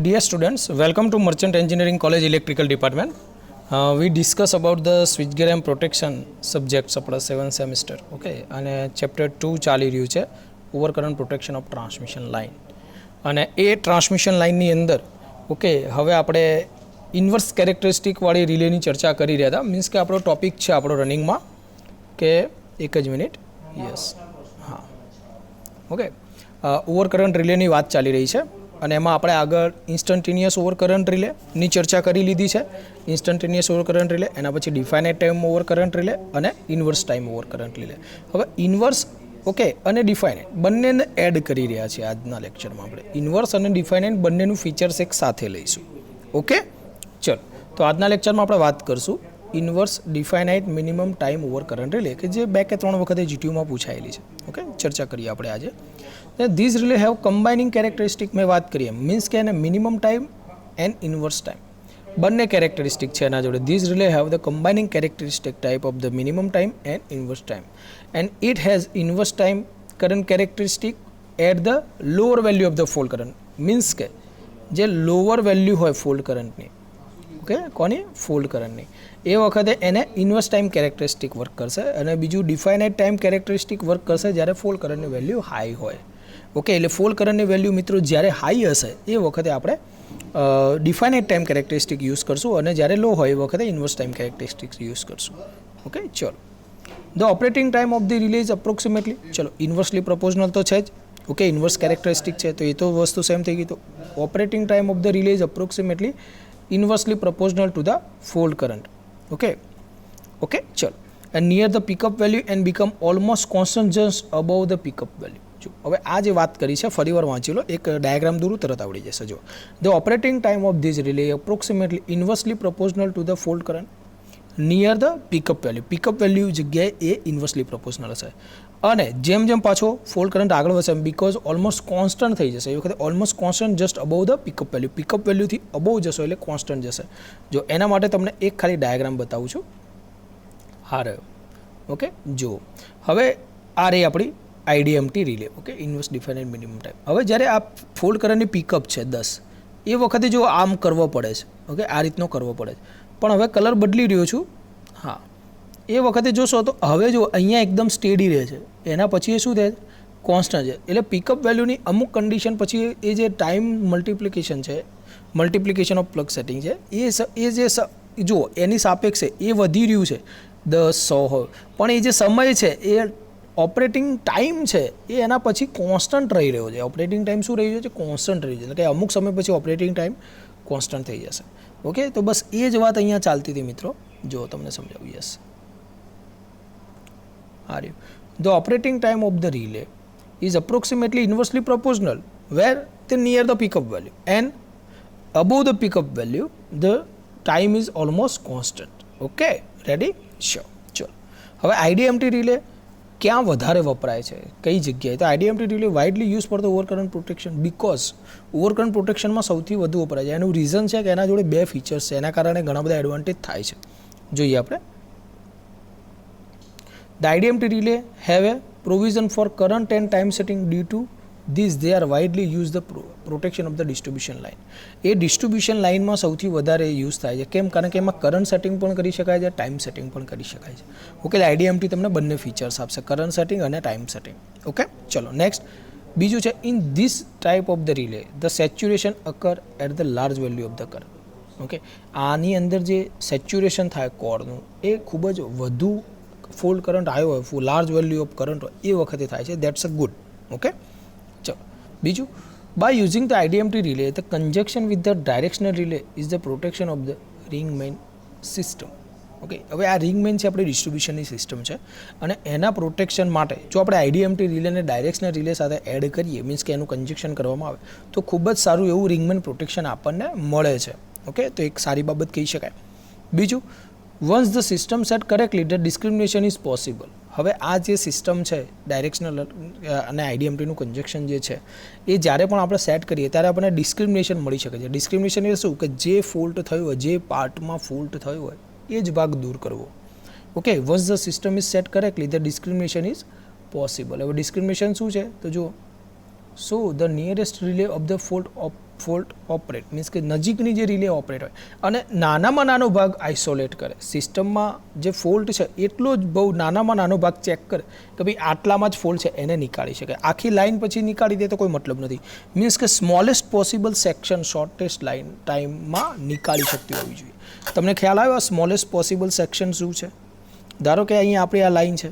Dear students, welcome to Merchant Engineering College Electrical Department. We discuss about the switchgear and protection subjects આપણા 7th semester. Okay, અને chapter 2 ચાલી રહ્યું છે ઓવરકરન્ટ protection of transmission line. અને એ transmission લાઇનની અંદર okay હવે આપણે ઇન્વર્સ કેરેક્ટરિસ્ટિક વાળી રિલેની ચર્ચા કરી રહ્યા હતા. મીન્સ કે આપણો ટોપિક છે આપણો રનિંગમાં કે એક જ મિનિટ યસ હા ઓકે ઓવરકરન્ટ રિલેની વાત ચાલી રહી છે. અને એમાં આપણે આગળ ઇન્સ્ટન્ટેનિયસ ઓવરકરન્ટ રિલેની ચર્ચા કરી લીધી છે. ઇન્સ્ટન્ટેનિયસ ઓવરકરન્ટ રિલે, એના પછી ડિફાઇનાઇટ ટાઈમ ઓવરકરન્ટ રિલે અને ઇન્વર્સ ટાઈમ ઓવરકરન્ટ રિલે. હવે ઇન્વર્સ ઓકે અને ડિફાઇનાઇટ બંનેને એડ કરી રહ્યા છીએ આજના લેક્ચરમાં. આપણે ઇન્વર્સ અને ડિફાઇનાઇટ બંનેનું ફીચર્સ એક સાથે લઈશું. ઓકે ચલો, તો આજના લેક્ચરમાં આપણે વાત કરશું inverse definite minimum time ઓવરકરન્ટ relay, કે જે 2 કે 3 વખતે જીટીયુમાં પૂછાયેલી છે. ઓકે ચર્ચા કરીએ આપણે આજે. This relay have combining characteristic મેં વાત કરીએ મીન્સ કે એને minimum time and inverse time બંને કેરેક્ટરિસ્ટિક છે એના જોડે. This relay have the combining characteristic type of the minimum time and inverse time and it has inverse time current characteristic at the lower value of the fault current. Means કે જે lower value હોય fault કરંટની, okay કોની fault કરંટની, એ વખતે એને inverse time characteristic work કરશે. અને બીજું ડિફાઇનાઇટ ટાઈમ કેરેક્ટરિસ્ટિક વર્ક કરશે જ્યારે ફોલ્ડ કરંટની વેલ્યુ હાઈ હોય. ઓકે એટલે ફોલ્ડ કરંટની વેલ્યુ મિત્રો જ્યારે હાઈ હશે એ વખતે આપણે ડિફાઇનાઇટ ટાઈમ કેરેક્ટરિસ્ટિક યુઝ કરશું, અને જ્યારે લો હોય એ વખતે ઇન્વર્સ ટાઈમ કેરેક્ટરિસ્ટિક યુઝ કરશું. ઓકે ચલો, the operating time of the relay is approximately, ચલો ઇન્વર્સલી પ્રપોઝનલ તો છે જ. ઓકે ઇન્વર્સ કેરેક્ટરિસ્ટિક છે તો એ તો વસ્તુ સેમ થઈ ગઈ. તો operating time of the relay is approximately inversely proportional to the fault current. Okay okay ચલો, and near the pickup value and become almost constant just above the pickup value. જો હવે આ જે વાત કરી છે ફરીવાર વાંચી લો, એક ડાયાગ્રામ દોરું તરત આવડી જશે. જો the operating time of this relay approximately inversely proportional to the fault current near the pickup value. Pickup value જગ્યાએ એ ઇન્વર્સલી પ્રપોઝનલ હશે. અને જેમ જેમ પાછો ફોલ્ડ કરંટ આગળ વધશે બીકોઝ ઓલમોસ્ટ કોન્સ્ટન્ટ થઈ જશે. એ વખતે almost constant just above the pickup value. Pickup વેલ્યુથી અબવ જશો એટલે કોન્સ્ટન્ટ જશે. જો એના માટે તમને એક ખાલી ડાયાગ્રામ બતાવું છું. હા રહ્યો. ઓકે જુઓ હવે આ રહી આપણી IDMT relay. Okay inverse definite minimum time. હવે જ્યારે આ ફોલ્ડ કરંટની પિકઅપ છે 10, એ વખતે જો આમ કરવો પડે છે. ઓકે આ રીતનો કરવો પડે છે. પણ હવે કલર બદલી રહ્યો છું. હા એ વખતે જોશો તો હવે જો અહીંયા એકદમ સ્ટેડી રહે છે, એના પછી એ શું થાય કોન્સ્ટન્ટ છે. એટલે પિકઅપ વેલ્યુની અમુક કન્ડિશન પછી એ જે ટાઈમ મલ્ટિપ્લિકેશન છે, મલ્ટિપ્લિકેશન ઓફ પ્લગ સેટિંગ છે, એ જે જો એની સાપેક્ષે એ વધી રહ્યું છે 10 100 હોય, પણ એ જે સમય છે એ ઓપરેટિંગ ટાઈમ છે એ એના પછી કોન્સ્ટન્ટ રહી રહ્યો છે. ઓપરેટિંગ ટાઈમ શું રહી રહ્યો છે? કોન્સ્ટન્ટ રહી રહ્યો છે. કે અમુક સમય પછી ઓપરેટિંગ ટાઈમ કોન્સ્ટન્ટ થઈ જશે. ઓકે તો બસ એ જ વાત અહીંયા ચાલતી હતી મિત્રો. જો તમને સમજાવું. યસ આ રહ્યું. The operating time of the relay is approximately inversely proportional where the near the pickup value and above the pickup value the time is almost constant. Okay ready sure. ચલો હવે આઈડીએમટી રિલે ક્યાં વધારે વપરાય છે, કઈ જગ્યાએ? તો IDMT relay widely use for the overcurrent protection because overcurrent પ્રોટેક્શનમાં સૌથી વધુ વપરાય છે. એનું રીઝન છે કે એના જોડે 2 ફીચર્સ છે, એના કારણે ઘણા બધા એડવાન્ટેજ થાય છે. જોઈએ આપણે. The IDMT relay have a provision for current and time setting due to this they are widely use the protection of the distribution line. એ ડિસ્ટ્રીબ્યુશન લાઇનમાં સૌથી વધારે યુઝ થાય છે. કેમ? કારણ કે એમાં કરંટ સેટિંગ પણ કરી શકાય છે, ટાઈમ સેટિંગ પણ કરી શકાય છે. ઓકે આઈડીએમટી તમને બંને ફીચર્સ આપશે, કરંટ સેટિંગ અને ટાઈમ સેટિંગ. ઓકે ચલો નેક્સ્ટ બીજું છે in this type of the relay the saturation occur at the large value of the current. Okay આની અંદર જે સેચ્યુરેશન થાય કોરનું એ ખૂબ જ વધુ ફોલ્ડ કરંટ આવ્યો હોય, લાર્જ વેલ્યુ ઓફ કરંટ હોય એ વખતે થાય છે. That's a good. ઓકે ચલો બીજું, by using the IDMT relay the conjunction with the directional relay is the protection of the ring main system. Okay હવે આ રિંગ મેઇન છે આપણી ડિસ્ટ્રીબ્યુશનની સિસ્ટમ છે, અને એના પ્રોટેક્શન માટે જો આપણે આઈડીએમટી રિલેને ડાયરેક્શનલ રિલે સાથે એડ કરીએ મીન્સ કે એનું કન્જક્શન કરવામાં આવે તો ખૂબ જ સારું એવું રિંગ મેઇન પ્રોટેક્શન આપણને મળે છે. ઓકે તો એક સારી બાબત કહી શકાય. બીજું, once the system set correctly the discrimination is possible. હવે આ જે સિસ્ટમ છે ડાયરેક્શનલ અને આઈડીએમટીનું કન્જક્શન જે છે એ જ્યારે પણ આપણે સેટ કરીએ ત્યારે આપણને ડિસ્ક્રિમિનેશન મળી શકે છે. ડિસ્ક્રિમિનેશન એ શું કે જે ફોલ્ટ થયો હોય, જે પાર્ટમાં ફોલ્ટ થયો હોય એ જ ભાગ દૂર કરવો. Okay once the system is set correctly the discrimination is possible. હવે ડિસ્ક્રિમિનેશન શું છે તો જો so the nearest relay of the fault fault operate means કે નજીકની જે રિલે ઓપરેટ હોય અને નાનામાં નાનો ભાગ આઇસોલેટ કરે. સિસ્ટમમાં જે ફોલ્ટ છે એટલો જ બહુ નાનામાં નાનો ભાગ ચેક કરે કે ભાઈ આટલામાં જ ફોલ્ટ છે, એને નીકાળી શકે. આખી લાઇન પછી નીકાળી દે તો કોઈ મતલબ નથી. મીન્સ કે smallest possible section shortest line ટાઈમમાં નીકાળી શકતી હોવી જોઈએ. તમને ખ્યાલ આવ્યો આ સ્મોલેસ્ટ પોસિબલ સેક્શન શું છે? ધારો કે અહીંયા આપણી આ લાઇન છે,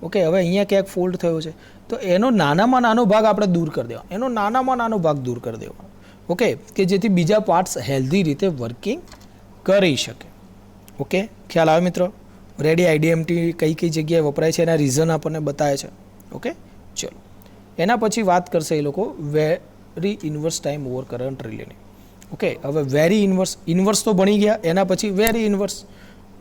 ઓકે. હવે અહીંયા ક્યાંક ફોલ્ટ થયો છે તો એનો નાનામાં નાનો ભાગ આપણે દૂર કરી દેવાનો, એનો નાનામાં નાનો ભાગ દૂર કરી દેવાનો, ઓકે, કે જેથી બીજા પાર્ટ્સ હેલ્ધી રીતે વર્કિંગ કરી શકે. ઓકે, ખ્યાલ આવે મિત્રો? રેડી. આઈડીએમટી કઈ કઈ જગ્યાએ વપરાય છે એના રીઝન આપણને બતાવે છે. ઓકે, ચલો એના પછી વાત કરશે એ લોકો very inverse time over current રિલેની. ઓકે, હવે વેરી ઇન્વર્સ તો ભણી ગયા, એના પછી વેરી ઇન્વર્સ.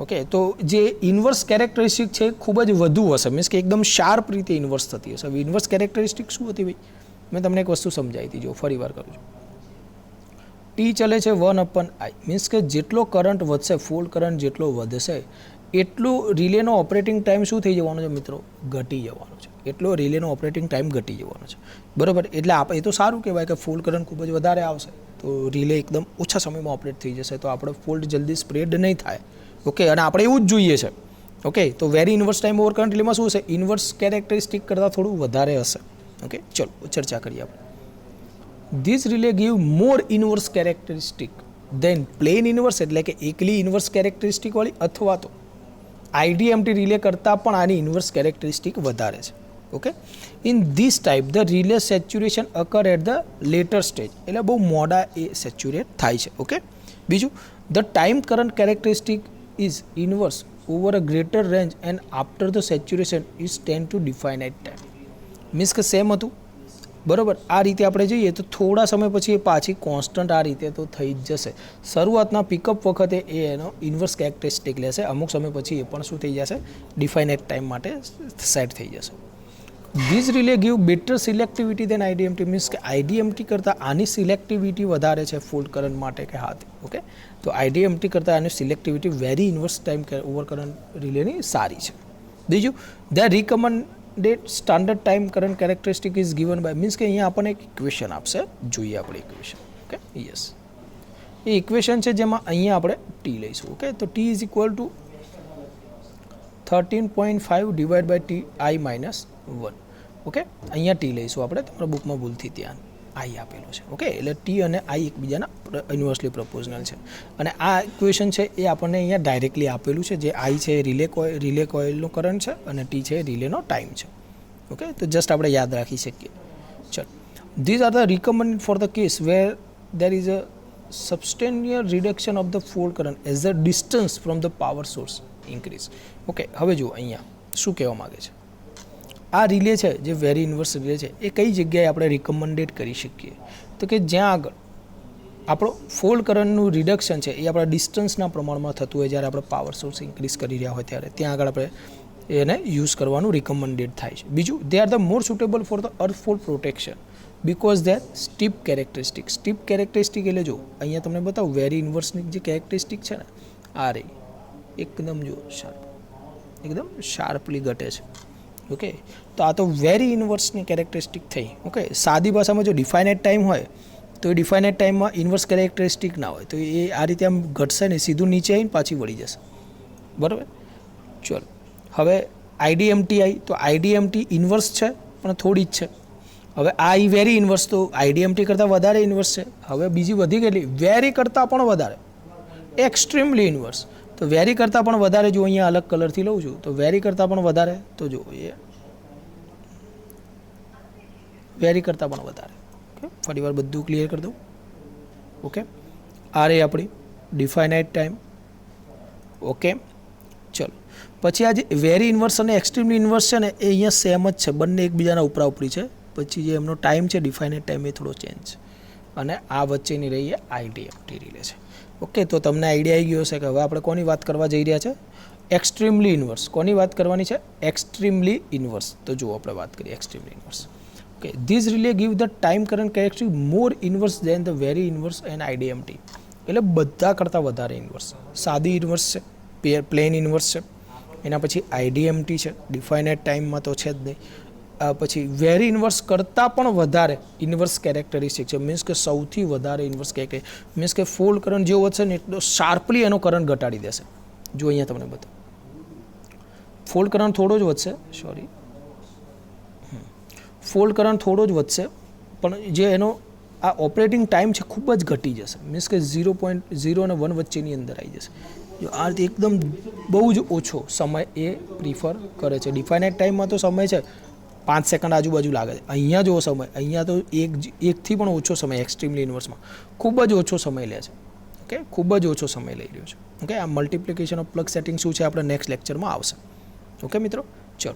ઓકે, તો જે ઇન્વર્સ કેરેક્ટરિસ્ટિક છે ખૂબ જ વધુ હશે, મીન્સ કે એકદમ શાર્પ રીતે ઇન્વર્સ થતી હશે. હવે ઇન્વર્સ કેરેક્ટરિસ્ટિક શું હતી ભાઈ? મેં તમને એક વસ્તુ સમજાવી હતી, જો ફરી વાર કરું છું. ટી ચલે છે 1/I, મીન્સ કે જેટલો કરંટ વધશે, ફોલ્ડ કરંટ જેટલો વધશે એટલું રિલેનો ઓપરેટિંગ ટાઈમ શું થઈ જવાનો છે મિત્રો? ઘટી જવાનો છે. એટલો રિલેનો ઓપરેટિંગ ટાઈમ ઘટી જવાનો છે, બરાબર. એટલે એ તો સારું કહેવાય કે ફોલ્ડ કરંટ ખૂબ જ વધારે આવશે તો રિલે એકદમ ઓછા સમયમાં ઓપરેટ થઈ જશે, તો આપણે ફોલ્ટ જલ્દી સ્પ્રેડ નહીં થાય. ઓકે, અને આપણે એવું જ જોઈએ છે. ઓકે, તો very inverse time over current રિલેમાં શું હશે? ઇન્વર્સ કેરેક્ટરિસ્ટિક કરતાં થોડું વધારે હશે. ઓકે, ચલો ચર્ચા કરીએ આપણે. This relay give more inverse characteristic than plain inverse, એટલે કે એકલી ઇન્વર્સ કેરેક્ટરિસ્ટિક વાળી, અથવા તો આઈડીએમટી રિલે કરતાં પણ આની ઇન્વર્સ કેરેક્ટરિસ્ટિક વધારે છે. Okay, in this type the relay saturation occur at the latter stage, એટલે બહુ મોડા એ સેચ્યુરેટ થાય છે. ઓકે, બીજું the time current characteristic is inverse over a greater range and after the saturation is tend to definite time. Means કે same હતું, બરાબર. આ રીતે આપણે જઈએ તો થોડા સમય પછી એ પાછી કોન્સ્ટન્ટ આ રીતે તો થઈ જ જશે. શરૂઆતના પિકઅપ વખતે એ એનો ઇન્વર્સ કેરેક્ટરિસ્ટિક લેશે, અમુક સમય પછી એ પણ શું થઈ જશે? ડિફાઇનેટ ટાઈમ માટે સેટ થઈ જશે. This relay give better selectivity than IDMT, means કે આઈડીએમટી કરતાં આની સિલેક્ટિવિટી વધારે છે ફોલ્ડ કરંટ માટે કે હાથ. ઓકે, તો આઈડીએમટી કરતાં આની selectivity very inverse time over current રિલેની સારી છે. બીજું the recommended standard time current characteristic is given by, means કે અહીંયા આપણને એક ઇક્વેશન આપશે, જોઈએ આપણે ઇક્વેશન. ઓકે, યસ, એ ઇક્વેશન છે જેમાં અહીંયા આપણે ટી લઈશું. ઓકે, તો T is equal to 13.5 divide by T I minus 1. Okay, અહીંયા ટી લઈશું આપણે, તમારા બુકમાં ભૂલથી ત્યાં આઈ આપેલો છે. ઓકે, એટલે ટી અને આઈ એકબીજાના ઇન્વર્સલી પ્રપોઝનલ છે. અને આ ઇક્વેશન છે એ આપણને અહીંયા ડાયરેક્ટલી આપેલું છે. જે આઈ છે રિલે કોઇલનો કરંટ છે અને ટી છે રિલેનો ટાઈમ છે. ઓકે, તો જસ્ટ આપણે યાદ રાખી શકીએ. ચલો, these are the recommend for the case where there is a substantial reduction of the fault current as the distance from the power source increase. Okay, હવે જુઓ અહીંયા શું કહેવા માગે છે. આ રિલે છે જે વેરી ઇન્વર્સ રિલે છે એ કઈ જગ્યાએ આપણે રિકમેન્ડેડ કરી શકીએ? તો કે જ્યાં આગળ આપણો ફોલ્ડ કરંટનું રિડક્શન છે એ આપણા ડિસ્ટન્સના પ્રમાણમાં થતું હોય, જ્યારે આપણે પાવર સોર્સ ઇન્ક્રીઝ કરી રહ્યા હોય ત્યારે ત્યાં આગળ આપણે એને યુઝ કરવાનું રિકમેન્ડેડ થાય છે. બીજું, they are the more suitable for the earth fall protection because they are steep characteristic. Steep characteristic એટલે જો અહીંયા તમને બતાવું, વેરી ઇન્વર્સની જે કેરેક્ટરિસ્ટિક છે ને આ રહી, એકદમ જો શાર્પ, એકદમ શાર્પલી ઘટે છે. ઓકે, તો આ તો વેરી ઇન્વર્સની કેરેક્ટરિસ્ટિક થઈ. ઓકે, સાદી ભાષામાં જો ડિફાઇનેટ ટાઈમ હોય તો એ ડિફાઇનેટ ટાઈમમાં ઇન્વર્સ કેરેક્ટરિસ્ટિક ના હોય, તો એ આ રીતે આમ ઘટશે ને સીધું નીચે આવીને પાછી વળી જશે, બરાબર. ચલો, હવે આઈડીએમટી આવી, તો આઈડીએમટી ઇન્વર્સ છે પણ થોડી જ છે. હવે આ વેરી ઇન્વર્સ, તો આઈડીએમટી કરતાં વધારે ઇન્વર્સ છે. હવે બીજી વધી ગયેલી વેરી કરતાં પણ વધારે, એક્સ્ટ્રીમલી ઇન્વર્સ. તો વેરી કરતાં પણ વધારે, જો અહીંયા અલગ કલરથી લઉં છું તો વેરી કરતાં પણ વધારે, તો જો એ વેરી કરતાં પણ વધારે. ઓકે, ફરી વાર બધું ક્લિયર કરી દઉં. ઓકે, આ રહી આપણી ડિફાઇનાઇટ ટાઈમ. ઓકે, ચલો, પછી આ જે વેરી ઇન્વર્સ અને એક્સ્ટ્રીમલી ઇન્વર્સ છે ને એ અહીંયા સેમ જ છે, બંને એકબીજાના ઉપરા ઉપરી છે. પછી જે એમનો ટાઈમ છે ડિફાઇનાઇટ ટાઈમ એ થોડો ચેન્જ છે. અને આ વચ્ચેની રહી એ આઈડીએમટી રિલે છે. ઓકે, તો તમને આઈડિયા આવી ગયો હશે કે હવે આપણે કોની વાત કરવા જઈ રહ્યા છે? Extremely inverse. કોની વાત કરવાની છે? Extremely inverse. તો જુઓ આપણે વાત કરીએ extremely inverse. Okay, this relay give the time current characteristic more inverse than the very inverse and IDMT. એટલે બધા કરતાં વધારે ઇન્વર્સ. સાદી ઇન્વર્સ છે, પ્લેન ઇન્વર્સ છે, એના પછી આઈડીએમટી છે, ડિફાઇનાઇટ ટાઈમમાં તો છે જ નહીં, પછી વેરી ઇન્વર્સ કરતાં પણ વધારે ઇન્વર્સ કેરેક્ટરિસ્ટિક છે, મીન્સ કે સૌથી વધારે ઇન્વર્સ કેરેક્ટર, મીન્સ કે ફોલ્ડ કરંટ જેવો વધશે ને એટલો શાર્પલી એનો કરંટ ઘટાડી દેશે. જો અહીંયા તમને બતાવો, ફોલ્ડ કરંટ થોડો જ વધશે, સોરી, ફોલ્ડ કરંટ થોડો જ વધશે, પણ જે એનો આ ઓપરેટિંગ ટાઈમ છે ખૂબ જ ઘટી જશે, મીન્સ કે 0.0 અને 1 વચ્ચેની અંદર આવી જશે. જો આ રીતે એકદમ બહુ જ ઓછો સમય એ પ્રિફર કરે છે. ડિફાઇનાઇટ ટાઈમમાં તો સમય છે 5 સેકન્ડ આજુબાજુ લાગે છે. અહીંયા જો સમય, અહીંયા તો એકથી પણ ઓછો સમય એક્સ્ટ્રીમલી ઇન્વર્સમાં ખૂબ જ ઓછો સમય લે છે. ઓકે, ખૂબ જ ઓછો સમય લઈ રહ્યો છે. ઓકે, આ મલ્ટિપ્લિકેશન ઓફ પ્લગ સેટિંગ શું છે આપણે નેક્સ્ટ લેક્ચરમાં આવશે. ઓકે મિત્રો, ચલો,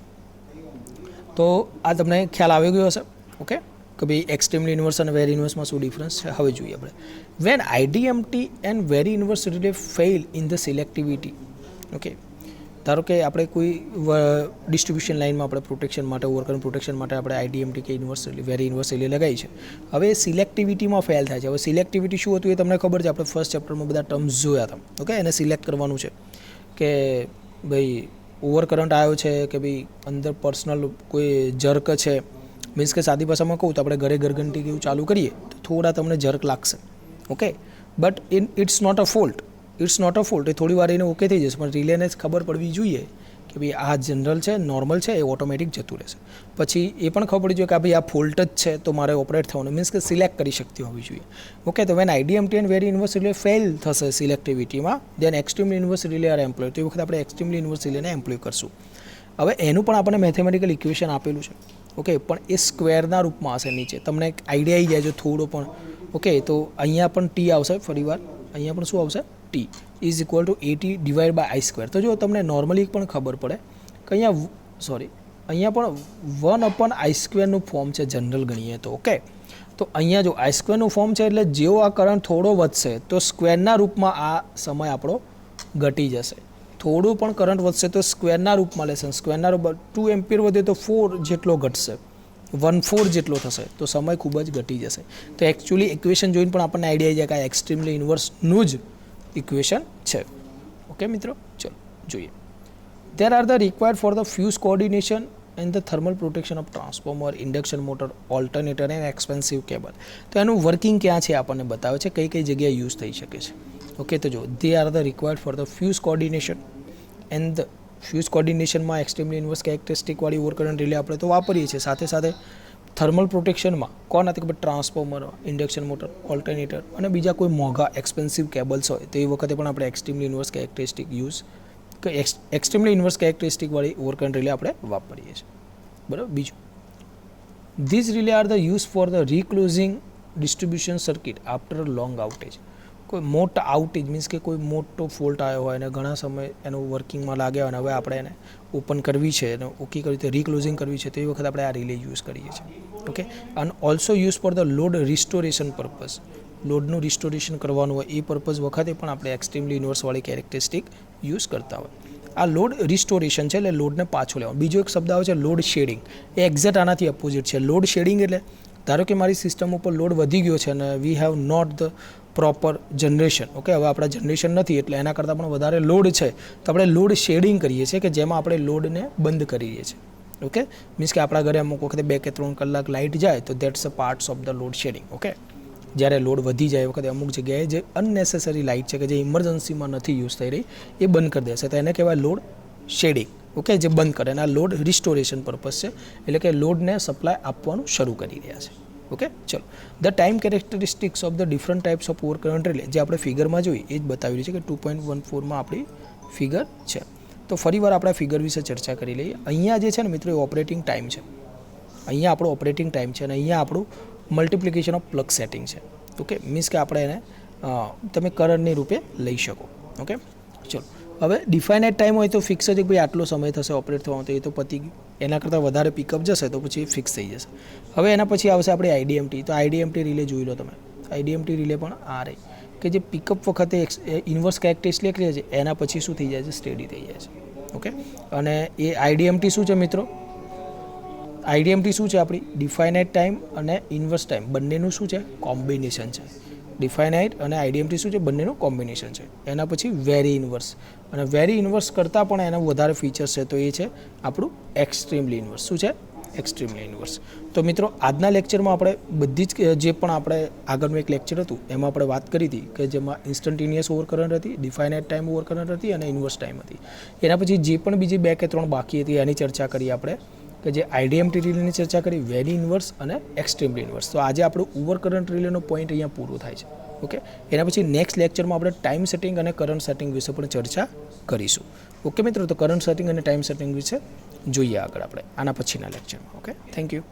તો આ તમને ખ્યાલ આવી ગયો હશે. ઓકે, કે ભાઈ એક્સ્ટ્રીમલી ઇન્વર્સ અને વેરી ઇન્વર્સમાં શું ડિફરન્સ છે. હવે જોઈએ આપણે, when IDMT and very inverse relay fail in the selectivity. Okay, ધારો કે આપણે કોઈ ડિસ્ટ્રીબ્યુશન લાઇનમાં આપણે પ્રોટેક્શન માટે, ઓવરકરન્ટ પ્રોટેક્શન માટે આપણે આઈડીએમટી કે ઇન્વર્સ વેરી ઇન્વર્સ રિલે લગાવી છે. હવે સિલેક્ટિવિટીમાં ફેલ થાય છે. હવે સિલેક્ટિવિટી શું હતું એ તમને ખબર છે, આપણે ફર્સ્ટ ચેપ્ટરમાં બધા ટર્મ્સ જોયા હતા. ઓકે, એને સિલેક્ટ કરવાનું છે કે ભાઈ ઓવર કરંટ આવ્યો છે કે ભાઈ અંદર પર્સનલ કોઈ જર્ક છે, મીન્સ કે સાદી ભાષામાં કહું તો આપણે ઘરે ઘરઘંટી કેવું ચાલુ કરીએ તો થોડા તમને જર્ક લાગશે. Okay, but it's not a fault, it's not a fault. એ થોડી વાર એને ઓકે થઈ જશે, પણ રિલેને જ ખબર પડવી જોઈએ કે ભાઈ આ જનરલ છે, નોર્મલ છે, એ ઓટોમેટિક જતું રહેશે. પછી એ પણ ખબર પડી જોઈએ કે ભાઈ આ ફોલ્ટ જ છે તો મારે ઓપરેટ થવાનું, મીન્સ કે સિલેક્ટ કરી શકતી હોવી જોઈએ. ઓકે, તો when IDMT and very inverse relay fail થશે સિલેક્ટિવિટીમાં, then extremely inverse relay are employ. તો એ વખતે આપણે એક્સ્ટ્રીમલી ઇન્વર્સ રિલેને એમ્પ્લોય કરશું. હવે એનું પણ આપણને મેથેમેટિકલ ઇક્વેશન આપેલું છે. ઓકે, પણ એ સ્ક્વેરના રૂપમાં હશે નીચે, તમને એક આઈડિયા આવી જાય જો થોડો પણ. ઓકે, તો અહીંયા પણ ટી આવશે, ફરીવાર અહીંયા પણ શું આવશે, T is equal to AT divided by I square. તો જો તમને નોર્મલી પણ ખબર પડે કે અહીંયા પણ 1/i² સ્ક્વેરનું ફોર્મ છે જનરલ ગણીએ તો. ઓકે, તો અહીંયા જો આઈ સ્ક્વેરનું ફોર્મ છે એટલે જેવો આ કરંટ થોડો વધશે તો સ્ક્વેરના રૂપમાં આ સમય આપણો ઘટી જશે. થોડું પણ કરંટ વધશે તો સ્ક્વેરના રૂપમાં લેશે, સ્ક્વેરના રૂપ 2 એમ્પિયર વધે તો 4 જેટલો ઘટશે, 1/4 જેટલો થશે, તો સમય ખૂબ જ ઘટી જશે. તો એકચ્યુઅલી ઇક્વેશન જોઈને પણ આપણને આઈડિયા આવી જાય કે આ એક્સ્ટ્રીમલી ઇન્વર્સનું જ ઇક્વેશન છે. ઓકે મિત્રો, ચલો જોઈએ. There are the required for the fuse coordination and the thermal protection of transformer, induction motor, alternator and expensive cable. તો એનું વર્કિંગ ક્યાં છે આપણને બતાવે છે, કઈ કઈ જગ્યાએ યુઝ થઈ શકે છે. ઓકે, તો જો they are the required for the fuse coordination and the fuse coordinationમાં એક્સ્ટ્રીમલી ઇન્વર્સ કેરેક્ટરિસ્ટિક વાળી ઓવરકરન્ટ રિલે આપણે તો વાપરીએ છીએ, સાથે સાથે થર્મલ પ્રોટેક્શનમાં કોણ હતી કે ટ્રાન્સફોર્મર, ઇન્ડક્શન મોટર, ઓલ્ટરનેટર અને બીજા કોઈ મોંઘા એક્સપેન્સિવ કેબલ્સ હોય તો એ વખતે પણ આપણે extremely inverse characteristic use extremely inverse characteristic વાળી ઓવરકરન્ટ રિલે આપણે વાપરીએ છીએ. બરાબર. બીજું, these relay are the use for the reclosing distribution circuit after long outage. કોઈ મોટા આઉટેજ મીન્સ કે કોઈ મોટો ફોલ્ટ આવ્યો હોય અને ઘણા સમય એનું વર્કિંગમાં લાગ્યા હોય અને હવે આપણે એને ઓપન કરવી છે અને ઓકે કરી રીતે રીક્લોઝિંગ કરવી છે તો એ વખતે આપણે આ રિલે યુઝ કરીએ છીએ. ઓકે, અને also use for the load restoration purpose. લોડનું રિસ્ટોરેશન કરવાનું હોય એ પર્પઝ વખતે પણ આપણે એક્સ્ટ્રીમલી ઇન્વર્સવાળી કેરેક્ટરિસ્ટિક યુઝ કરતા હોય. આ લોડ રિસ્ટોરેશન છે એટલે લોડને પાછો લેવાનો. બીજો એક શબ્દ આવે છે લોડ શેડિંગ, એ એક્ઝેક્ટ આનાથી અપોઝિટ છે. લોડ શેડિંગ એટલે ધારો કે મારી સિસ્ટમ ઉપર લોડ વધી ગયો છે અને we have not the proper generation. Okay, હવે આપણા જનરેશન નથી એટલે એના કરતાં પણ વધારે લોડ છે તો આપણે લોડ શેડિંગ કરીએ છીએ કે જેમાં આપણે લોડને બંધ કરીએ છીએ. ઓકે, મીન્સ કે આપણા ઘરે અમુક વખતે 2 કે 3 કલાક લાઇટ જાય તો that's a parts of the load shading. Okay, જ્યારે લોડ વધી જાય એ વખતે અમુક જગ્યાએ જે અનનેસેસરી લાઇટ છે કે જે ઇમરજન્સીમાં નથી યુઝ થઈ રહી એ બંધ કરી દેશે તો એને કહેવાય લોડ શેડિંગ. ઓકે, જે બંધ કરે અને આ લોડ રિસ્ટોરેશન પર્પઝ છે એટલે કે લોડને સપ્લાય આપવાનું શરૂ કરી રહ્યા છે. ઓકે, ચલો. The time characteristics of the different types of overcurrent relay જે આપણે ફિગરમાં જોઈએ એ જ બતાવી રહી છે કે 2.14માં આપણી ફિગર છે. તો ફરીવાર આપણે ફિગર વિશે ચર્ચા કરી લઈએ. અહીંયા જે છે ને મિત્રો એ ઓપરેટિંગ ટાઈમ છે, અહીંયા આપણો ઓપરેટિંગ ટાઈમ છે અને અહીંયા આપણું મલ્ટિપ્લિકેશન ઓફ પ્લગ સેટિંગ છે. ઓકે, મીન્સ કે આપણે એને તમે કરંટની રૂપે લઈ શકો. ઓકે, ચલો. હવે ડિફાઇનાઇટ ટાઈમ હોય તો ફિક્સ જ ભાઈ આટલો સમય થશે ઓપરેટ થવાનો, તો એ તો પતી ગયું. એના કરતાં વધારે પિકઅપ જશે તો પછી ફિક્સ થઈ જશે. હવે એના પછી આવશે આપણી આઈડીએમટી. તો આઈડીએમટી રિલે જોઈ લો તમે. આઈડીએમટી રિલે પણ આ રહી કે જે પિકઅપ વખતે ઇન્વર્સ કેરેક્ટરિસ્ટિક લે છે એના પછી શું થઈ જાય છે, સ્ટેડી થઈ જાય છે. ઓકે, અને એ આઈડીએમટી શું છે મિત્રો, આઈડીએમટી શું છે આપણી ડિફાઇનાઇટ ટાઈમ અને ઇન્વર્સ ટાઈમ બંનેનું શું છે કોમ્બિનેશન છે. ડિફાઇનાઇટ અને આઈડીએમટી શું છે બંનેનું કોમ્બિનેશન છે. એના પછી વેરી ઇન્વર્સ, અને વેરી ઇન્વર્સ કરતાં પણ એના વધારે ફીચર્સ છે તો એ છે આપણું એક્સ્ટ્રીમલી ઇન્વર્સ. શું છે, એક્સ્ટ્રીમલી ઇન્વર્સ. તો મિત્રો આજના લેક્ચરમાં આપણે બધી જ જે પણ આપણે આગળનું એક લેક્ચર હતું એમાં આપણે વાત કરી હતી કે જેમાં ઇન્સ્ટન્ટેનિયસ ઓવરકરન્ટ હતી, ડિફાઇનાઇટ ટાઈમ ઓવરકરન્ટ હતી અને ઇન્વર્સ ટાઈમ હતી. એના પછી જે પણ બીજી 2 કે 3 બાકી હતી એની ચર્ચા કરી આપણે કે જે આઈડીએમટી રિલેની ચર્ચા કરી, વેરી ઇન્વર્સ અને એક્સ્ટ્રીમલી ઇન્વર્સ. તો આજે આપણું ઓવરકરન્ટ રિલેનો પોઈન્ટ અહીંયા પૂરો થાય છે. ઓકે, એના પછી નેક્સ્ટ લેક્ચરમાં આપણે ટાઈમ સેટિંગ અને કરંટ સેટિંગ વિશે પણ ચર્ચા કરીશું. ઓકે મિત્રો, તો કરંટ સેટિંગ અને ટાઈમ સેટિંગ વિશે જોઈએ આગળ આપણે આના પછીના લેક્ચરમાં. Okay, thank you.